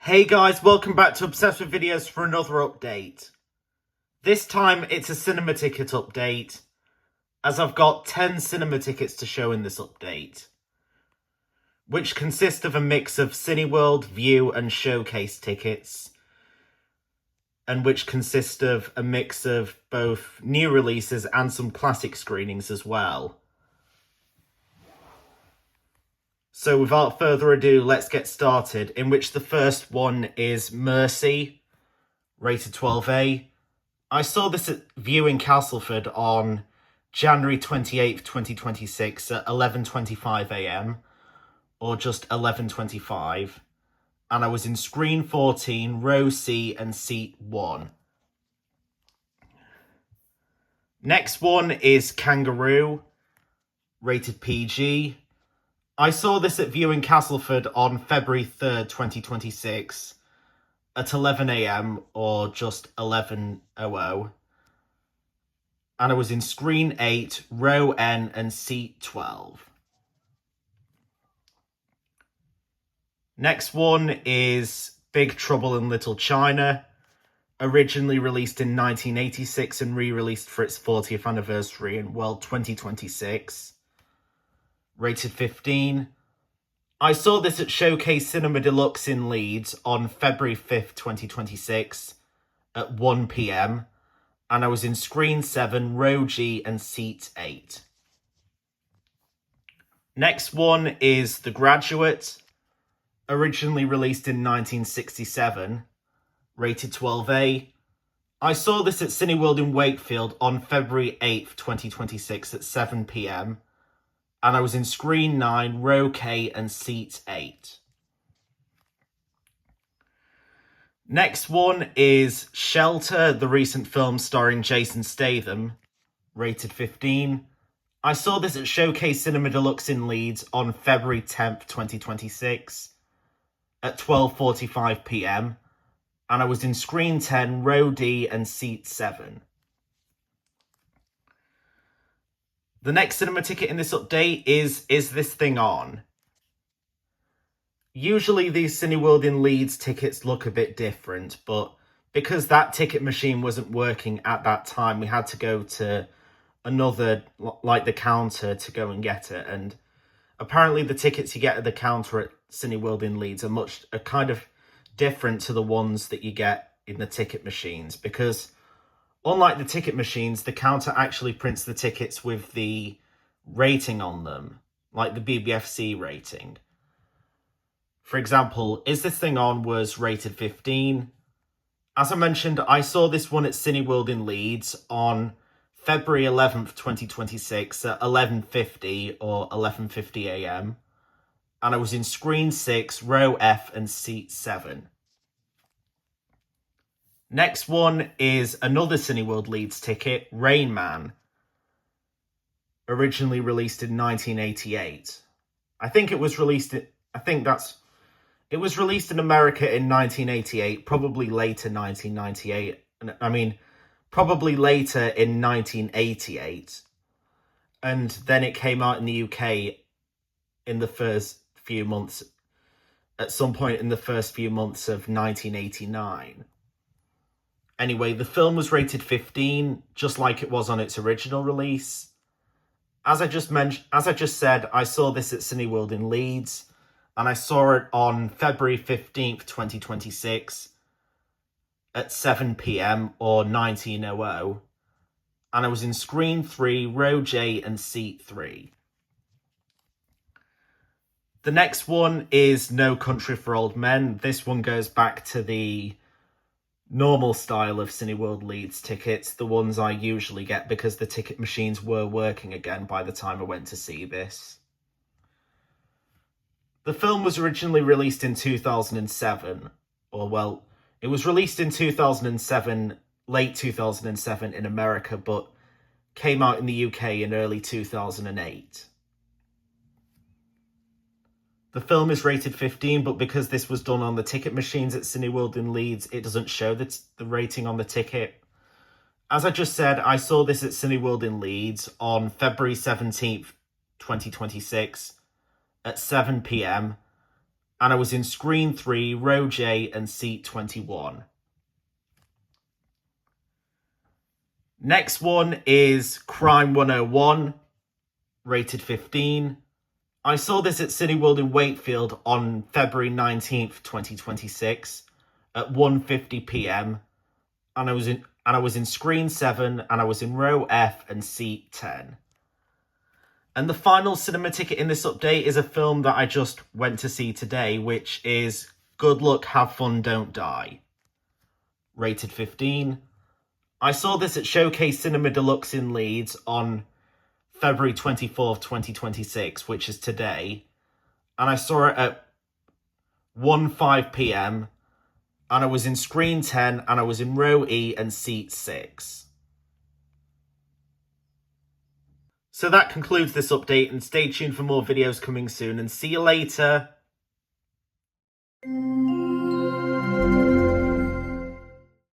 Hey guys, welcome back to Obsessed with Videos for another update. This time it's a cinema ticket update, as I've got 10 cinema tickets to show in this update, which consist of a mix of Cineworld, View and Showcase tickets, and which consist of a mix of both new releases and some classic screenings as well. So without further ado, let's get started, in which the first one is Mercy, rated 12A. I saw this at View in Castleford on January 28th, 2026 at 11:25am, or just 11:25, and I was in screen 14, row C and seat 1. Next one is Kangaroo, rated PG. I saw this at View in Castleford on February 3rd, 2026 at 11am or just 11:00, and I was in screen 8, row N and seat 12. Next one is Big Trouble in Little China, originally released in 1986 and re-released for its 40th anniversary in, 2026. Rated 15. I saw this at Showcase Cinema Deluxe in Leeds on February 5th, 2026 at 1pm, and I was in screen 7, row G and seat 8. Next one is The Graduate, originally released in 1967, rated 12A. I saw this at Cineworld in Wakefield on February 8th, 2026 at 7pm, and I was in screen 9, row K and seat 8. Next one is Shelter, the recent film starring Jason Statham, rated 15. I saw this at Showcase Cinema Deluxe in Leeds on February 10th, 2026 at 12:45pm, and I was in screen 10, row D and seat 7. The next cinema ticket in this update is This Thing On? Usually these Cineworld in Leeds tickets look a bit different, but because that ticket machine wasn't working at that time, we had to go to another, like the counter, to go and get it. And apparently the tickets you get at the counter at Cineworld in Leeds are kind of different to the ones that you get in the ticket machines, because unlike the ticket machines, the counter actually prints the tickets with the rating on them, like the BBFC rating. For example, Is This Thing On was rated 15. As I mentioned, I saw this one at Cineworld in Leeds on February 11th, 2026 at 11:50 or 11:50am, and I was in screen 6, row F and seat 7. Next one is another Cineworld Leeds ticket, Rain Man, originally released in 1988. It was released in America in 1988, probably later 1998. Probably later in 1988. And then it came out in the UK in the first few months, at some point in the first few months of 1989. Anyway, the film was rated 15, just like it was on its original release. As I just said, I saw this at Cineworld in Leeds, and I saw it on February 15th, 2026 at 7pm or 19:00, and I was in screen 3, row J and seat 3. The next one is No Country for Old Men. This one goes back to the normal style of Cineworld Leeds tickets, the ones I usually get, because the ticket machines were working again by the time I went to see this. The film was originally released in 2007, it was released in 2007, late 2007 in America, but came out in the UK in early 2008. The film is rated 15, but because this was done on the ticket machines at Cineworld in Leeds, it doesn't show the rating on the ticket. As I just said, I saw this at Cineworld in Leeds on February 17th, 2026 at 7pm, and I was in screen 3, row J and seat 21. Next one is Crime 101, rated 15. I saw this at Cineworld in Wakefield on February 19th, 2026 at 1:50 p.m. and I was in screen 7 and I was in row F and seat 10. And the final cinema ticket in this update is a film that I just went to see today, which is Good Luck, Have Fun, Don't Die, rated 15. I saw this at Showcase Cinema Deluxe in Leeds on February 24th, 2026, which is today. And I saw it at 1:05 p.m. and I was in screen 10 and I was in row E and seat 6. So that concludes this update, and stay tuned for more videos coming soon, and see you later.